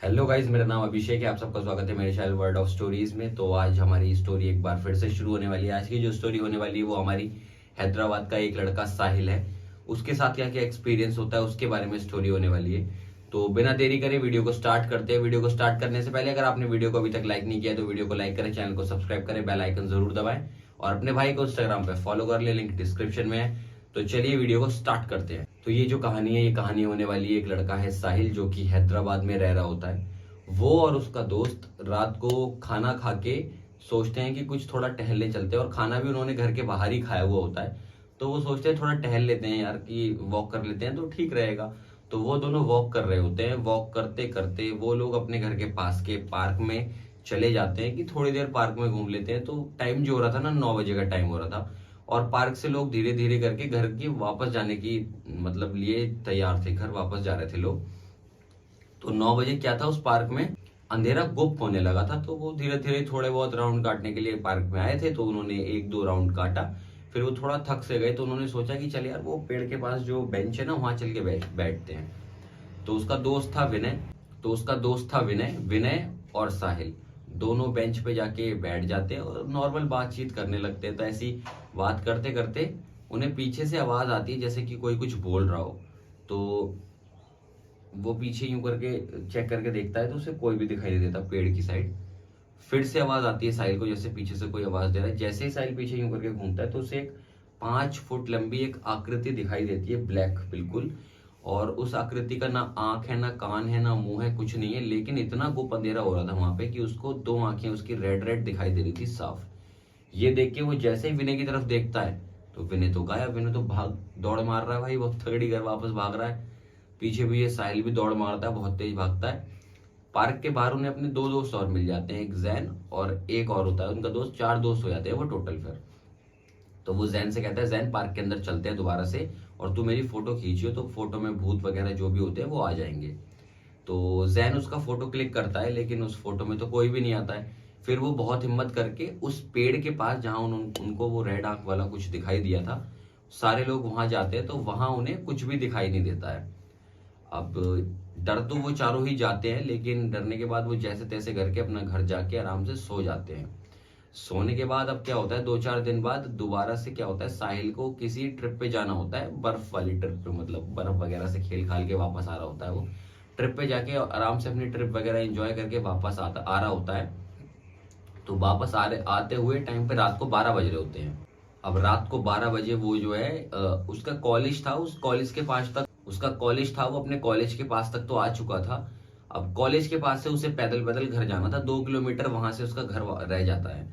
Hello guys, मेरा नाम अभिषेक है। आप सबका स्वागत है मेरे चैनल वर्ल्ड ऑफ स्टोरीज में। तो आज हमारी स्टोरी एक बार फिर से शुरू होने वाली है। आज की जो स्टोरी होने वाली है वो हमारी हैदराबाद का एक लड़का साहिल है, उसके साथ क्या क्या एक्सपीरियंस होता है उसके बारे में स्टोरी होने वाली है। तो बिना देरी करे वीडियो को स्टार्ट करते हैं। वीडियो को स्टार्ट करने से पहले अगर आपने वीडियो को अभी तक लाइक नहीं किया तो वीडियो को लाइक करें, चैनल को सब्सक्राइब करें, बेल आइकन जरूर दबाएं और अपने भाई को इंस्टाग्राम पे फॉलो कर ले, लिंक डिस्क्रिप्शन में है। तो चलिए वीडियो को स्टार्ट करते हैं। तो ये जो कहानी है ये कहानी होने वाली है, एक लड़का है साहिल जो कि हैदराबाद में रह रहा होता है। वो और उसका दोस्त रात को खाना खा के सोचते हैं कि कुछ थोड़ा टहलने चलते हैं, और खाना भी उन्होंने घर के बाहर ही खाया हुआ होता है। तो वो सोचते हैं थोड़ा टहल लेते हैं यार, कि वॉक कर लेते हैं तो ठीक रहेगा। तो वो दोनों वॉक कर रहे होते हैं। वॉक करते करते वो लोग अपने घर के पास के पार्क में चले जाते हैं कि थोड़ी देर पार्क में घूम लेते हैं। तो टाइम जो हो रहा था ना, 9 बजे का टाइम हो रहा था, और पार्क से लोग धीरे धीरे करके घर की वापस जाने की मतलब लिए तैयार थे, घर वापस जा रहे थे लोग। तो 9 बजे क्या था, उस पार्क में अंधेरा गुप्त होने लगा था। तो वो धीरे धीरे थोड़े बहुत राउंड काटने के लिए पार्क में आए थे। तो उन्होंने एक दो राउंड काटा, फिर वो थोड़ा थक से गए। तो उन्होंने सोचा कि चल यार, वो पेड़ के पास जो बेंच है ना, वहां चल के बैठते हैं। तो उसका दोस्त था विनय। विनय और साहिल दोनों बेंच पे जाके बैठ जाते हैं और नॉर्मल बातचीत करने लगते हैं। तो ऐसी बात करते करते उन्हें पीछे से आवाज आती है जैसे कि कोई कुछ बोल रहा हो। तो वो पीछे यूं करके चेक करके देखता है तो उसे कोई भी दिखाई नहीं देता पेड़ की साइड। फिर से आवाज आती है साहिल को, जैसे पीछे से कोई आवाज दे रहा है। जैसे ही साहिल पीछे यूं करके घूमता है तो उसे एक 5 फुट लंबी एक आकृति दिखाई देती है, ब्लैक बिल्कुल। और उस आकृति का ना आंख है, ना कान है, ना मुंह है, कुछ नहीं है। लेकिन इतना गुप अंधेरा हो रहा था वहां पे कि उसको दो आंखें उसकी रेड रेड दिखाई दे रही थी साफ। ये देख के वो जैसे ही विनय की तरफ देखता है तो विनय तो गायब। विनय तो भाग दौड़ मार रहा है भाई, बहुत तगड़ी घर वापस भाग रहा है। पीछे भी ये साहिल भी दौड़ मारता है, बहुत तेज भागता है। पार्क के बाहर उन्हें अपने दो दोस्त और मिल जाते हैं, एक जैन और एक और होता है उनका दोस्त। 4 दोस्त हो जाते हैं वो टोटल फिर। तो वो जैन से कहता है, जैन पार्क के अंदर चलते हैं दोबारा से, और तू मेरी फोटो खींचियो तो फोटो में भूत वगैरह जो भी होते हैं वो आ जाएंगे। तो जैन उसका फोटो क्लिक करता है, लेकिन उस फोटो में तो कोई भी नहीं आता है। फिर वो बहुत हिम्मत करके उस पेड़ के पास जहां उनको वो रेड आंख वाला कुछ दिखाई दिया था, सारे लोग वहां जाते हैं तो वहां उन्हें कुछ भी दिखाई नहीं देता है। अब डर तो वो चारों ही जाते हैं, लेकिन डरने के बाद वो जैसे तैसे करके अपना घर जाके आराम से सो जाते हैं। सोने के बाद अब क्या होता है, 2-4 दिन बाद दोबारा से क्या होता है, साहिल को किसी ट्रिप पे जाना होता है, बर्फ वाली ट्रिप पे। मतलब बर्फ वगैरह से खेल खाल के वापस आ रहा होता है वो। ट्रिप पे जाके आराम से अपनी ट्रिप वगैरह एंजॉय करके वापस आ रहा होता है। तो वापस आते हुए टाइम पे रात को 12 बज रहे होते हैं। अब रात को 12 बजे वो जो है उसका कॉलेज था, उस कॉलेज के पास तक उसका कॉलेज था, वो अपने कॉलेज के पास तक तो आ चुका था। अब कॉलेज के पास से उसे पैदल पैदल घर जाना था, 2 किलोमीटर वहां से उसका घर रह जाता है।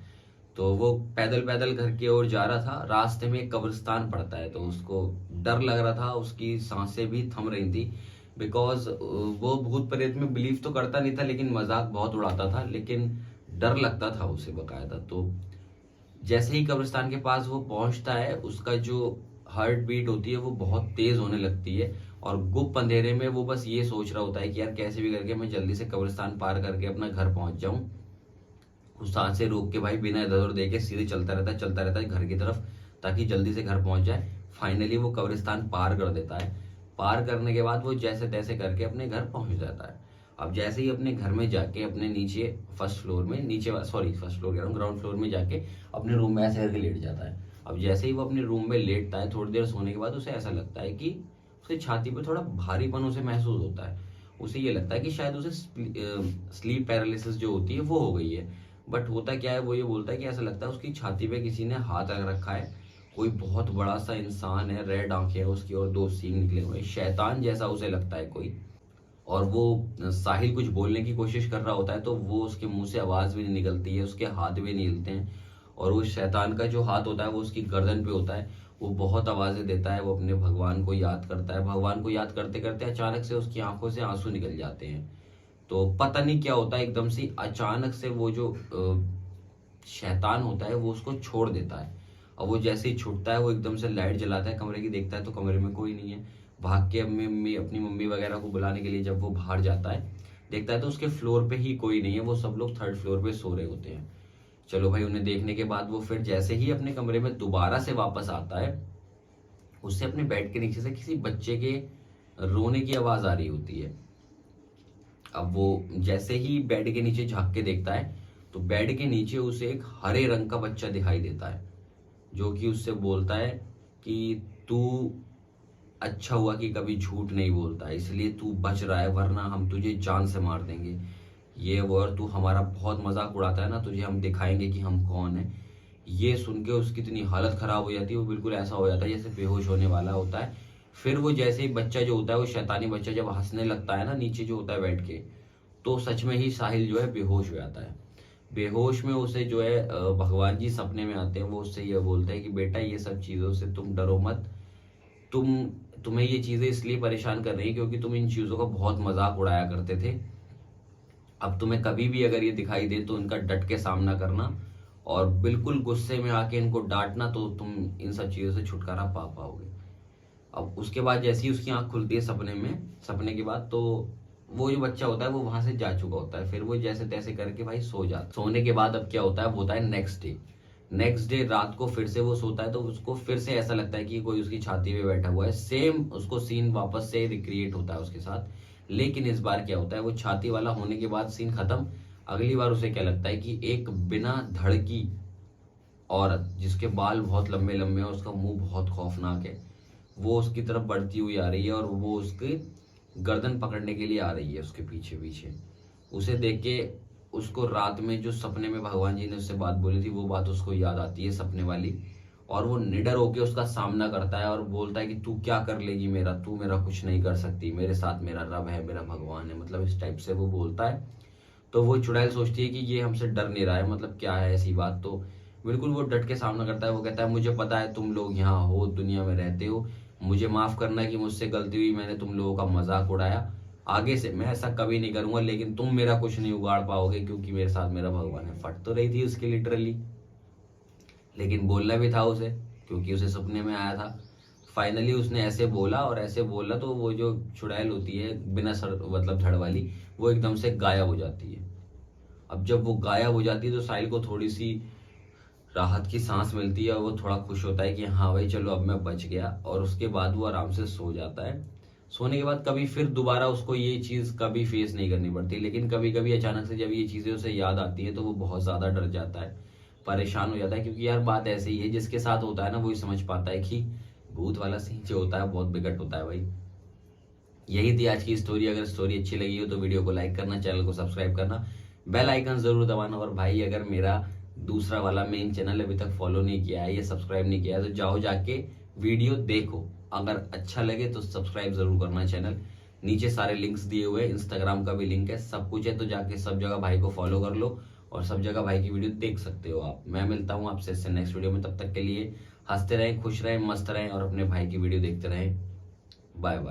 तो वो पैदल पैदल घर की ओर जा रहा था। रास्ते में एक कब्रिस्तान पड़ता है, तो उसको डर लग रहा था, उसकी सांसें भी थम रही थी। बिकॉज वो भूत प्रेत में बिलीव तो करता नहीं था, लेकिन मजाक बहुत उड़ाता था, लेकिन डर लगता था उसे बकायदा। तो जैसे ही कब्रिस्तान के पास वो पहुंचता है, उसका जो हार्ट बीट होती है वो बहुत तेज होने लगती है। और गुप्त अंधेरे में वो बस ये सोच रहा होता है कि यार कैसे भी करके मैं जल्दी से कब्रिस्तान पार करके अपना घर पहुंच जाऊं। उस सांसें रोक के भाई बिना इधर उधर देखे सीधे चलता रहता है घर की तरफ, ताकि जल्दी से घर पहुंच जाए। फाइनली वो कब्रिस्तान पार कर देता है। पार करने के बाद वो जैसे तैसे करके अपने घर पहुंच जाता है। अब जैसे ही अपने घर में जाके अपने नीचे फर्स्ट फ्लोर में नीचे सॉरी फर्स्ट फ्लोर कह रहा हूँ, ग्राउंड फ्लोर में जाके अपने रूम में ऐसे करके लेट जाता है। अब जैसे ही वो अपने रूम में लेटता है, थोड़ी देर सोने के बाद उसे ऐसा लगता है कि उसकी छाती पे थोड़ा भारीपन उसे महसूस होता है। उसे ये लगता है कि शायद उसे स्लीप पैरालिसिस जो होती है वो हो गई है। बट होता क्या है, वो ये बोलता है कि ऐसा लगता है उसकी छाती पे किसी ने हाथ रख रखा है। कोई बहुत बड़ा सा इंसान है, रेड आंखें है उसकी और दो सींग निकले हुए हैं, शैतान जैसा उसे लगता है कोई। और वो साहिल कुछ बोलने की कोशिश कर रहा होता है तो वो उसके मुंह से आवाज भी नहीं निकलती है, उसके हाथ भी नहीं हिलते हैं। और वो शैतान का जो हाथ होता है वो उसकी गर्दन पे होता है। वो बहुत आवाजें देता है, वो अपने भगवान को याद करता है। भगवान को याद करते करते अचानक से उसकी आंखों से आंसू निकल जाते हैं। तो पता नहीं क्या होता है, एकदम से अचानक से वो जो शैतान होता है वो उसको छोड़ देता है। और वो जैसे ही छूटता है वो एकदम से लाइट जलाता है कमरे की, देखता है तो कमरे में कोई नहीं है। भाग के अपनी मम्मी वगैरह को बुलाने के लिए जब वो बाहर जाता है, देखता है तो उसके फ्लोर पे ही कोई नहीं है, वो सब लोग थर्ड फ्लोर पे सो रहे होते हैं। चलो भाई, उन्हें देखने के बाद वो फिर जैसे ही अपने कमरे में दोबारा से वापस आता है, उससे अपने बेड के नीचे से किसी बच्चे के रोने की आवाज आ रही होती है। अब वो जैसे ही बेड के नीचे झांक के देखता है तो बेड के नीचे उसे एक हरे रंग का बच्चा दिखाई देता है, जो कि उससे बोलता है कि तू अच्छा हुआ कि कभी झूठ नहीं बोलता, इसलिए तू बच रहा है, वरना हम तुझे जान से मार देंगे। ये वो, और तू हमारा बहुत मजाक उड़ाता है ना, तुझे हम दिखाएंगे कि हम कौन है। ये सुन के उसकी इतनी हालत खराब हो जाती है, वो बिल्कुल ऐसा हो जाता है जैसे बेहोश होने वाला होता है। फिर वो जैसे ही बच्चा जो होता है, वो शैतानी बच्चा जब हंसने लगता है ना नीचे जो होता है बैठ के, तो सच में ही साहिल जो है बेहोश हो जाता है। बेहोश में उसे जो है भगवान जी सपने में आते हैं, वो उससे ये बोलते हैं कि बेटा ये सब चीजों से तुम डरो मत, तुम्हें ये चीजें इसलिए परेशान कर रही है क्योंकि तुम इन चीजों का बहुत मजाक उड़ाया करते थे। अब तुम्हें कभी भी अगर ये दिखाई दे तो इनका डट के सामना करना और बिल्कुल गुस्से में आके इनको डांटना, तो तुम इन सब चीजों से छुटकारा पा पाओगे। अब उसके बाद जैसे ही उसकी आंख खुलती है सपने में, सपने के बाद, तो वो जो बच्चा होता है वो वहां से जा चुका होता है। फिर वो जैसे तैसे करके भाई सो जाता। सोने के बाद अब क्या होता है, वो होता है नेक्स्ट डे। नेक्स्ट डे रात को फिर से वो सोता है, तो उसको फिर से ऐसा लगता है कि कोई उसकी छाती पे बैठा हुआ है। सेम उसको सीन वापस से रिक्रिएट होता है उसके साथ, लेकिन इस बार क्या होता है, वो छाती वाला होने के बाद सीन खत्म। अगली बार उसे क्या लगता है कि एक बिना धड़ की औरत, जिसके बाल बहुत लंबे लंबे हैं, उसका मुंह बहुत खौफनाक है, वो उसकी तरफ बढ़ती हुई आ रही है और वो उसकी गर्दन पकड़ने के लिए आ रही है उसके पीछे पीछे। उसे देख के उसको रात में जो सपने में भगवान जी ने उससे बात बोली थी, वो बात उसको याद आती है सपने वाली, और वो निडर होके उसका सामना करता है और बोलता है कि तू क्या कर लेगी मेरा, तू मेरा कुछ नहीं कर सकती, मेरे साथ मेरा रब है, मेरा भगवान है, मतलब इस टाइप से वो बोलता है। तो वो चुड़ैल सोचती है कि ये हमसे डर नहीं रहा है, मतलब क्या है ऐसी बात। तो बिल्कुल वो डट के सामना करता है। वो कहता है मुझे पता है तुम लोग यहाँ हो, दुनिया में रहते हो, मुझे माफ करना कि मुझसे गलती हुई, मैंने तुम लोगों का मजाक उड़ाया, आगे से मैं ऐसा कभी नहीं करूंगा, लेकिन तुम मेरा कुछ नहीं उगाड़ पाओगे क्योंकि मेरे साथ मेरा भगवान है। फट तो रही थी उसकी लिटरली, लेकिन बोलना भी था उसे क्योंकि उसे सपने में आया था। फाइनली उसने ऐसे बोला और ऐसे बोला, तो वो जो चुड़ैल होती है बिना सर मतलब धड़ वाली, वो एकदम से गायब हो जाती है। अब जब वो गायब हो जाती है तो साहिल को थोड़ी सी राहत की सांस मिलती है और वो थोड़ा खुश होता है कि हाँ भाई चलो अब मैं बच गया, और उसके बाद वो आराम से सो जाता है। सोने के बाद कभी फिर दोबारा उसको ये चीज कभी फेस नहीं करनी पड़ती, लेकिन कभी कभी अचानक से जब ये चीजें उसे याद आती है तो वो बहुत ज्यादा डर जाता है, परेशान हो जाता है, क्योंकि यार बात ऐसी ही है, जिसके साथ होता है ना वही समझ पाता है कि भूत वाला सीन जो होता है बहुत बिकट होता है भाई। यही थी आज की स्टोरी। अगर स्टोरी अच्छी लगी हो तो वीडियो को लाइक करना, चैनल को सब्सक्राइब करना, बेल आइकन जरूर दबाना, और भाई अगर मेरा दूसरा वाला मेन चैनल अभी तक फॉलो नहीं किया है या सब्सक्राइब नहीं किया है तो जाओ जाके वीडियो देखो, अगर अच्छा लगे तो सब्सक्राइब जरूर करना चैनल। नीचे सारे लिंक्स दिए हुए हैं, इंस्टाग्राम का भी लिंक है, सब कुछ है, तो जाके सब जगह भाई को फॉलो कर लो और सब जगह भाई की वीडियो देख सकते हो आप। मैं मिलता हूँ आपसे इससे नेक्स्ट वीडियो में, तब तक के लिए हंसते रहें, खुश रहें, मस्त रहें और अपने भाई की वीडियो देखते रहें। Bye bye.